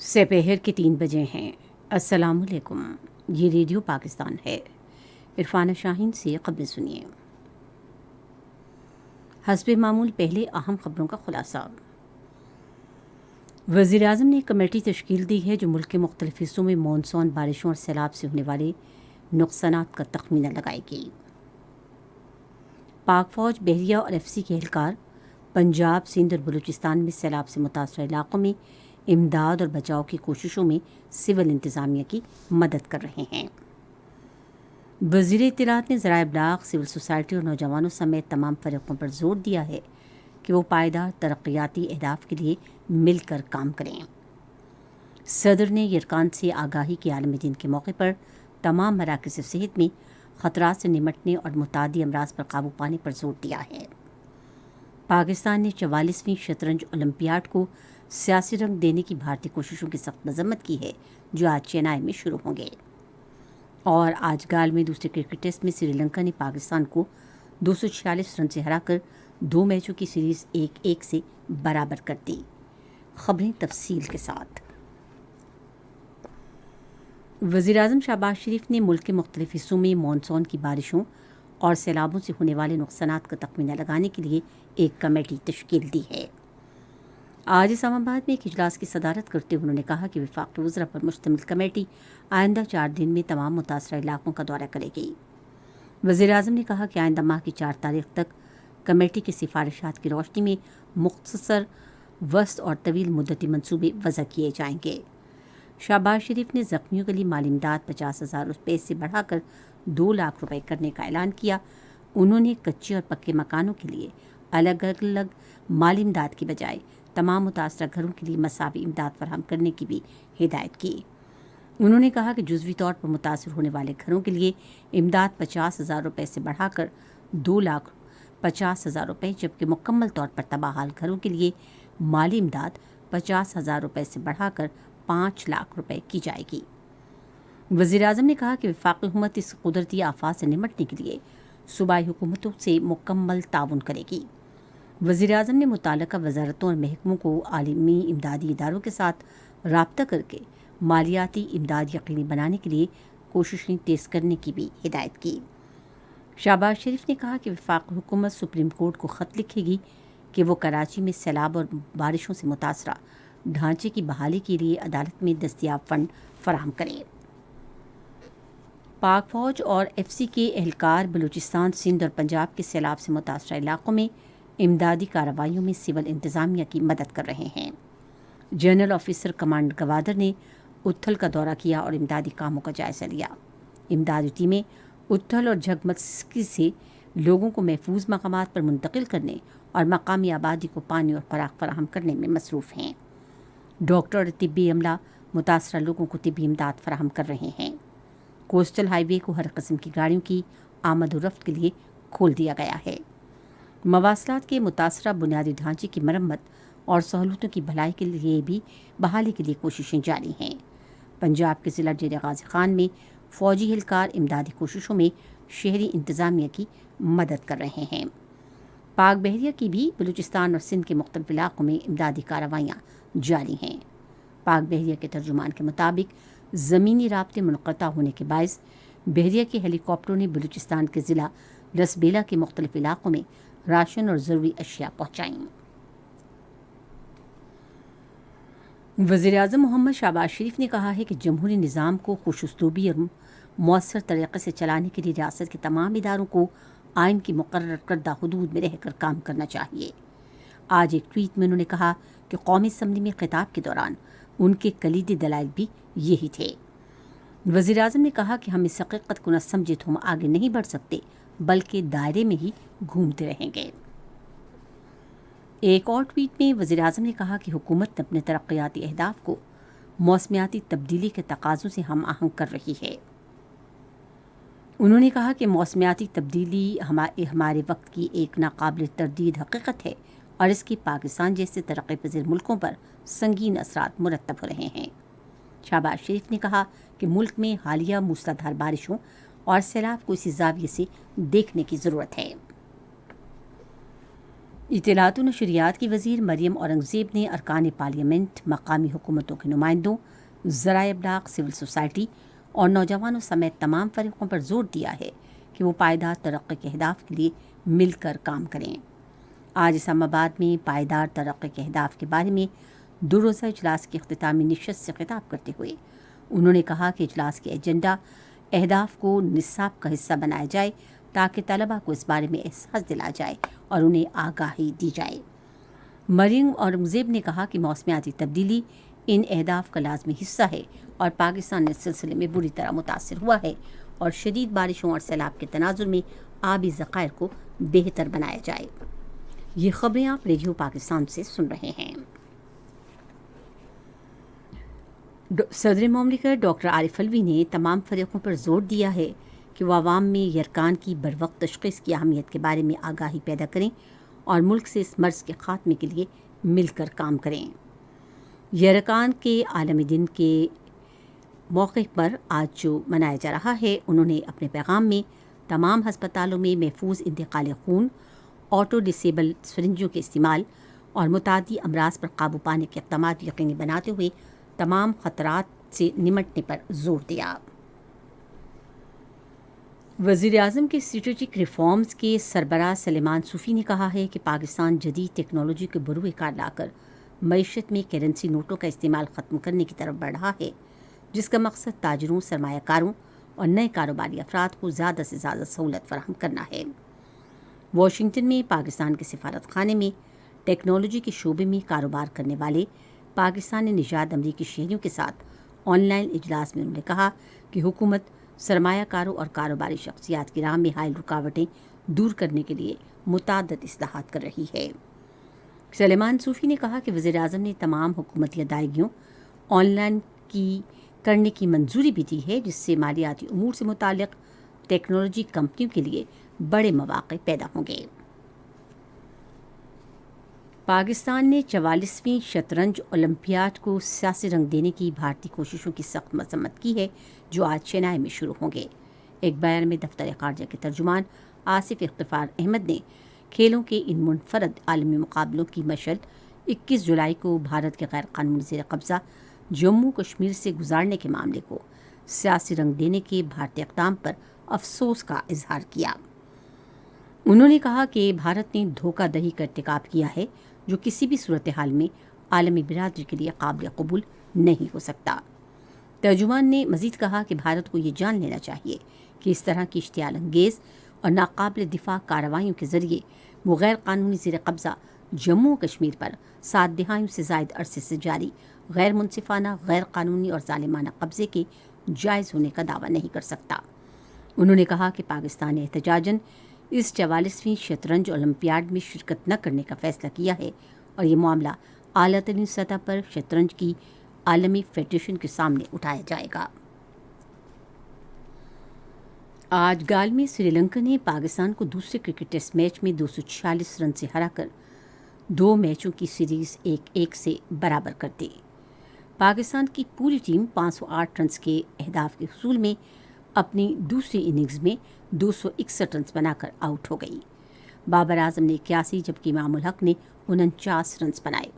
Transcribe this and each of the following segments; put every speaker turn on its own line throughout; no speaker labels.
سپہر کے 3 بجے ہیں۔ السلام علیکم، یہ ریڈیو پاکستان ہے۔ عرفانہ شاہین سے خبریں سنیے۔ حسب معمول پہلے اہم خبروں کا خلاصہ۔ وزیر اعظم نے ایک کمیٹی تشکیل دی ہے جو ملک کے مختلف حصوں میں مانسون بارشوں اور سیلاب سے ہونے والے نقصانات کا تخمینہ لگائے گی۔ پاک فوج، بحریہ اور ایف سی کے اہلکار پنجاب، سندھ اور بلوچستان میں سیلاب سے متاثرہ علاقوں میں امداد اور بچاؤ کی کوششوں میں سول انتظامیہ کی مدد کر رہے ہیں۔ وزیر اطلاعات نے ذرائع ابلاغ، سول سوسائٹی اور نوجوانوں سمیت تمام فریقوں پر زور دیا ہے کہ وہ پائیدار ترقیاتی اہداف کے لیے مل کر کام کریں۔ صدر نے یرکان سے آگاہی کے عالمی دن کے موقع پر تمام مراکز صحت میں خطرات سے نمٹنے اور متعدی امراض پر قابو پانے پر زور دیا ہے۔ پاکستان نے 44ویں شطرنج اولمپیاڈ کو سیاسی رنگ دینے کی بھارتی کوششوں کی سخت مذمت کی ہے، جو آج چنئی میں شروع ہوں گے۔ اور آج گال میں دوسرے کرکٹ ٹیسٹ میں سری لنکا نے پاکستان کو 246 رن سے ہرا کر 2 میچوں کی سیریز 1-1 سے برابر کر دی۔ خبریں تفصیل کے ساتھ۔ وزیر اعظم شہباز شریف نے ملک کے مختلف حصوں میں مانسون کی بارشوں اور سیلابوں سے ہونے والے نقصانات کا تخمینہ لگانے کے لیے ایک کمیٹی تشکیل دی ہے۔ آج اسلام آباد میں ایک اجلاس کی صدارت کرتے ہوئے انہوں نے کہا کہ وفاقی وزراء پر مشتمل کمیٹی آئندہ 4 دن میں تمام متاثرہ علاقوں کا دورہ کرے گی۔ وزیر اعظم نے کہا کہ آئندہ ماہ کی 4 تاریخ تک کمیٹی کی سفارشات کی روشنی میں مختصر، وسط اور طویل مدتی منصوبے وضع کیے جائیں گے۔ شہباز شریف نے زخمیوں کے لیے مالی امداد 50,000 روپے سے بڑھا کر 2 لاکھ روپے کرنے کا اعلان کیا۔ انہوں نے کچے اور پکے مکانوں کے لیے الگ الگ مالی امداد کی بجائے تمام متاثرہ گھروں کے لیے مساوی امداد فراہم کرنے کی بھی ہدایت کی۔ انہوں نے کہا کہ جزوی طور پر متاثر ہونے والے گھروں کے لیے امداد 50,000 روپے سے بڑھا کر 2,50,000 روپے، جبکہ مکمل طور پر تباہ حال گھروں کے لیے مالی امداد 50,000 روپے سے بڑھا کر 5 لاکھ روپے کی جائے گی۔ وزیر اعظم نے کہا کہ وفاقی حکومت اس قدرتی آفات سے نمٹنے کے لیے صوبائی حکومتوں سے مکمل تعاون کرے گی۔ وزیر اعظم نے متعلقہ وزارتوں اور محکموں کو عالمی امدادی اداروں کے ساتھ رابطہ کر کے مالیاتی امداد یقینی بنانے کے لیے کوششیں تیز کرنے کی بھی ہدایت کی۔ شہباز شریف نے کہا کہ وفاقی حکومت سپریم کورٹ کو خط لکھے گی کہ وہ کراچی میں سیلاب اور بارشوں سے متاثرہ ڈھانچے کی بحالی کے لیے عدالت میں دستیاب فنڈ فراہم کرے۔ پاک فوج اور ایف سی کے اہلکار بلوچستان، سندھ اور پنجاب کے سیلاب سے متاثرہ علاقوں میں امدادی کارروائیوں میں سول انتظامیہ کی مدد کر رہے ہیں۔ جنرل آفیسر کمانڈ گوادر نے اتھل کا دورہ کیا اور امدادی کاموں کا جائزہ لیا۔ امدادی ٹیمیں اتھل اور جھگمسکی سے لوگوں کو محفوظ مقامات پر منتقل کرنے اور مقامی آبادی کو پانی اور خوراک فراہم کرنے میں مصروف ہیں۔ ڈاکٹر اور طبی عملہ متاثرہ لوگوں کو طبی امداد فراہم کر رہے ہیں۔ کوسٹل ہائی وے کو ہر قسم کی گاڑیوں کی آمد و رفت کے لیے کھول دیا گیا ہے۔ مواصلات کے متاثرہ بنیادی ڈھانچے کی مرمت اور سہولتوں کی بھلائی کے لیے بھی بحالی کے لیے کوششیں جاری ہیں۔ پنجاب کے ضلع ڈیرہ غازی خان میں فوجی اہلکار امدادی کوششوں میں شہری انتظامیہ کی مدد کر رہے ہیں۔ پاک بحریہ کی بھی بلوچستان اور سندھ کے مختلف علاقوں میں امدادی کارروائیاں جاری ہیں۔ پاک بحریہ کے ترجمان کے مطابق زمینی رابطے منقطع ہونے کے باعث بحریہ کے ہیلی کاپٹروں نے بلوچستان کے ضلع رسبیلا کے مختلف علاقوں میں راشن اور ضروری اشیاء پہنچائیں۔ وزیر اعظم محمد شہباز شریف نے کہا ہے کہ جمہوری نظام کو خوش اسلوبی اور مؤثر طریقے سے چلانے کے لیے ریاست کے تمام اداروں کو آئین کی مقرر کردہ حدود میں رہ کر کام کرنا چاہیے۔ آج ایک ٹویٹ میں انہوں نے کہا کہ قومی اسمبلی میں خطاب کے دوران ان کے کلیدی دلائل بھی یہی تھے۔ وزیر اعظم نے کہا کہ ہم اس حقیقت کو نہ سمجھے تو ہم آگے نہیں بڑھ سکتے، بلکہ دائرے میں ہی گھومتے رہیں گے۔ ایک اور ٹویٹ میں وزیر اعظم نے کہا کہ حکومت اپنے ترقیاتی اہداف کو موسمیاتی تبدیلی کے تقاضوں سے ہم آہنگ کر رہی ہے۔ انہوں نے کہا کہ موسمیاتی تبدیلی ہمارے وقت کی ایک ناقابل تردید حقیقت ہے اور اس کے پاکستان جیسے ترقی پذیر ملکوں پر سنگین اثرات مرتب ہو رہے ہیں۔ شہباز شریف نے کہا کہ ملک میں حالیہ موسلادھار بارشوں اور سیلاب کو اسی زاویے سے دیکھنے کی ضرورت ہے۔ اطلاعات و نشریات کی وزیر مریم اورنگزیب نے ارکان پارلیمنٹ، مقامی حکومتوں کے نمائندوں، ذرائع ابلاغ، سول سوسائٹی اور نوجوانوں سمیت تمام فریقوں پر زور دیا ہے کہ وہ پائیدار ترقی کے اہداف کے لیے مل کر کام کریں۔ آج اسلام آباد میں پائیدار ترقی کے اہداف کے بارے میں 2 روزہ اجلاس کی اختتامی نشست سے خطاب کرتے ہوئے انہوں نے کہا کہ اجلاس کے ایجنڈا اہداف کو نصاب کا حصہ بنایا جائے تاکہ طلباء کو اس بارے میں احساس دلایا جائے اور انہیں آگاہی دی جائے۔ مریم اورنگزیب نے کہا کہ موسمیاتی تبدیلی ان اہداف کا لازمی حصہ ہے اور پاکستان اس سلسلے میں بری طرح متاثر ہوا ہے اور شدید بارشوں اور سیلاب کے تناظر میں آبی ذخائر کو بہتر بنایا جائے۔ یہ خبریں آپ ریڈیو پاکستان سے سن رہے ہیں۔ صدر مملکت ڈاکٹر عارف علوی نے تمام فریقوں پر زور دیا ہے کہ وہ عوام میں یرکان کی بروقت تشخیص کی اہمیت کے بارے میں آگاہی پیدا کریں اور ملک سے اس مرض کے خاتمے کے لیے مل کر کام کریں۔ یرکان کے عالمی دن کے موقع پر آج جو منایا جا رہا ہے، انہوں نے اپنے پیغام میں تمام ہسپتالوں میں محفوظ انتقال خون، آٹو ڈسیبل سرنجوں کے استعمال اور متعدی امراض پر قابو پانے کے اقدامات یقینی بناتے ہوئے تمام خطرات سے نمٹنے پر زور دیا۔ وزیر اعظم کے اسٹریٹجک ریفارمز کے سربراہ سلیمان صوفی نے کہا ہے کہ پاکستان جدید ٹیکنالوجی کے بروئے کار لا کر معیشت میں کرنسی نوٹوں کا استعمال ختم کرنے کی طرف بڑھ رہا ہے، جس کا مقصد تاجروں، سرمایہ کاروں اور نئے کاروباری افراد کو زیادہ سے زیادہ سہولت فراہم کرنا ہے۔ واشنگٹن میں پاکستان کے سفارت خانے میں ٹیکنالوجی کے شعبے میں کاروبار کرنے والے پاکستانی نژاد امریکی شہریوں کے ساتھ آن لائن اجلاس میں انہوں نے کہا کہ حکومت سرمایہ کاروں اور کاروباری شخصیات کی راہ میں حائل رکاوٹیں دور کرنے کے لیے متعدد اصلاحات کر رہی ہے۔ سلیمان صوفی نے کہا کہ وزیر اعظم نے تمام حکومتی ادائیگیوں آن لائن کرنے کی منظوری بھی دی ہے، جس سے مالیاتی امور سے متعلق ٹیکنالوجی کمپنیوں کے لیے بڑے مواقع پیدا ہوں گے۔ پاکستان نے 44ویں شطرنج اولمپیاڈ کو سیاسی رنگ دینے کی بھارتی کوششوں کی سخت مذمت کی ہے، جو آج چنئی میں شروع ہوں گے۔ ایک بیان میں دفتر خارجہ کے ترجمان آصف افتخار احمد نے کھیلوں کے ان منفرد عالمی مقابلوں کی مشعل 21 جولائی کو بھارت کے غیر قانونی زیر قبضہ جموں کشمیر سے گزارنے کے معاملے کو سیاسی رنگ دینے کے بھارتی اقدام پر افسوس کا اظہار کیا۔ انہوں نے کہا کہ بھارت نے دھوکہ دہی کا ارتکاب کیا ہے، جو کسی بھی صورتحال میں عالمی برادری کے لیے قابل قبول نہیں ہو سکتا۔ ترجمان نے مزید کہا کہ بھارت کو یہ جان لینا چاہیے کہ اس طرح کی اشتعال انگیز اور ناقابل دفاع کارروائیوں کے ذریعے وہ غیر قانونی زیر قبضہ جموں و کشمیر پر 7 دہائیوں سے زائد عرصے سے جاری غیر منصفانہ، غیر قانونی اور ظالمانہ قبضے کے جائز ہونے کا دعویٰ نہیں کر سکتا۔ انہوں نے کہا کہ پاکستان نے احتجاجاً اس 44ویں شطرنج اولمپیاڈ میں شرکت نہ کرنے کا فیصلہ کیا ہے اور یہ معاملہ اعلیٰ ترین سطح پر شطرنج کی عالمی فیڈریشن کے سامنے اٹھایا جائے گا۔ آج گال میں سری لنکا نے پاکستان کو دوسرے کرکٹ ٹیسٹ میچ میں 246 رن سے ہرا کر 2 میچوں کی سیریز 1-1 سے برابر کر دی۔ پاکستان کی پوری ٹیم 508 رنز کے اہداف کے حصول میں اپنی دوسری اننگز میں 261 رنز بنا کر آؤٹ ہو گئی۔ بابر اعظم نے 81 جبکہ امام الحق نے 49 رنز بنائے۔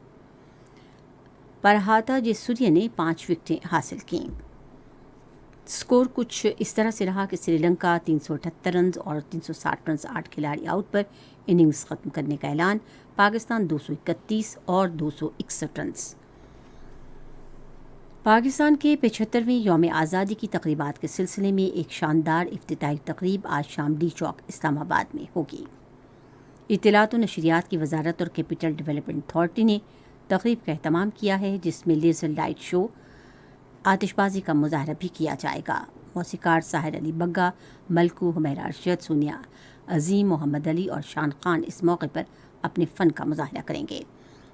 پرہاتا جے سوریہ نے 5 وکٹیں حاصل کیں۔ سکور کچھ اس طرح سے رہا کہ سری لنکا 378 رنز اور 360 رنز 8 کھلاڑی آؤٹ پر اننگز ختم کرنے کا اعلان، پاکستان 231 اور 261 رنز۔ پاکستان کے 75ویں یوم آزادی کی تقریبات کے سلسلے میں ایک شاندار افتتاحی تقریب آج شام ڈی چوک اسلام آباد میں ہوگی۔ اطلاعات و نشریات کی وزارت اور کیپٹل ڈیولپمنٹ اتھارٹی نے تقریب کا اہتمام کیا ہے، جس میں لیزر لائٹ شو، آتش بازی کا مظاہرہ بھی کیا جائے گا۔ موسیقار ساحر علی بگا، ملکو، حمیرہ ارشد، سونیا عظیم، محمد علی اور شان خان اس موقع پر اپنے فن کا مظاہرہ کریں گے۔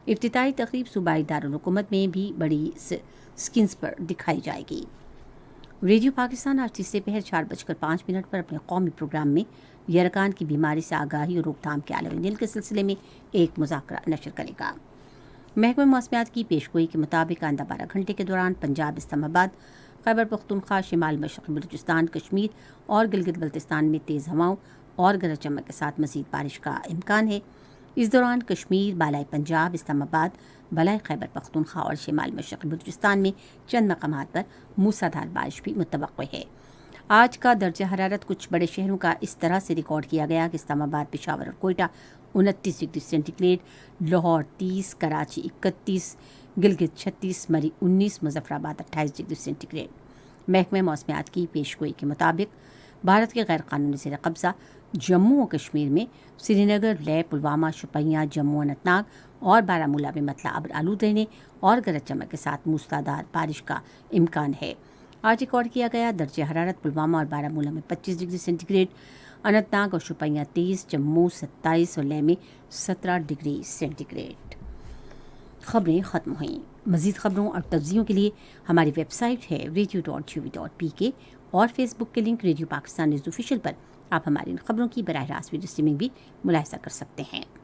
افتتاحی تقریب صوبائی دارالحکومت میں بھی بڑی سکرینز پر دکھائی جائے گی۔ ریڈیو پاکستان آج تیسرے پہر 4:05 پر اپنے قومی پروگرام میں یرکان کی بیماری سے آگاہی اور روک تھام کے عالمی دن کے سلسلے میں ایک مذاکرہ نشر کرے گا۔ محکمہ موسمیات کی پیشگوئی کے مطابق آئندہ 12 گھنٹے کے دوران پنجاب، اسلام آباد، خیبر پختونخوا، شمال مشرقی بلوچستان، کشمیر اور گلگت بلتستان میں تیز ہواؤں اور گرج چمک کے ساتھ مزید بارش کا امکان ہے۔ اس دوران کشمیر، بالائی پنجاب، اسلام آباد، بالائی خیبر پختونخوا اور شمال مشرقی بلوچستان میں چند مقامات پر موسلادھار بارش بھی متوقع ہے۔ آج کا درجہ حرارت کچھ بڑے شہروں کا اس طرح سے ریکارڈ کیا گیا کہ اسلام آباد، پشاور اور Quetta 29 degree centigrade, Lahore 30، Karachi 31، Gilgit 36، Murree 19، Muzaffarabad 28 degree centi grade. محکمہ موسمیات کی پیشگوئی کے مطابق بھارت کے غیر قانونی زیر قبضہ جموں و کشمیر میں سری نگر، لیہ، پلوامہ، شوپیاں، جموں، اننت ناگ اور بارہمولہ میں مطلع ابر آلود رہنے اور گرج چمک کے ساتھ موسلادھار بارش کا امکان ہے۔ آج ریکارڈ کیا گیا درجہ حرارت پلوامہ اور بارہمولہ میں 25 degree centi grade, Anant Nag اور شوپیاں 23، جموں 27 اور لیہ میں 17 ڈگری سینٹی گریڈ۔ خبریں ختم ہوئیں۔ مزید خبروں اور تجزیوں کے لیے ہماری ویب سائٹ ہے radio.gv.pk اور فیس بک کے link radio Pakistan news official پر آپ ہماری ان خبروں کی براہ راست ویڈیو اسٹریمنگ بھی ملاحظہ کر سکتے ہیں۔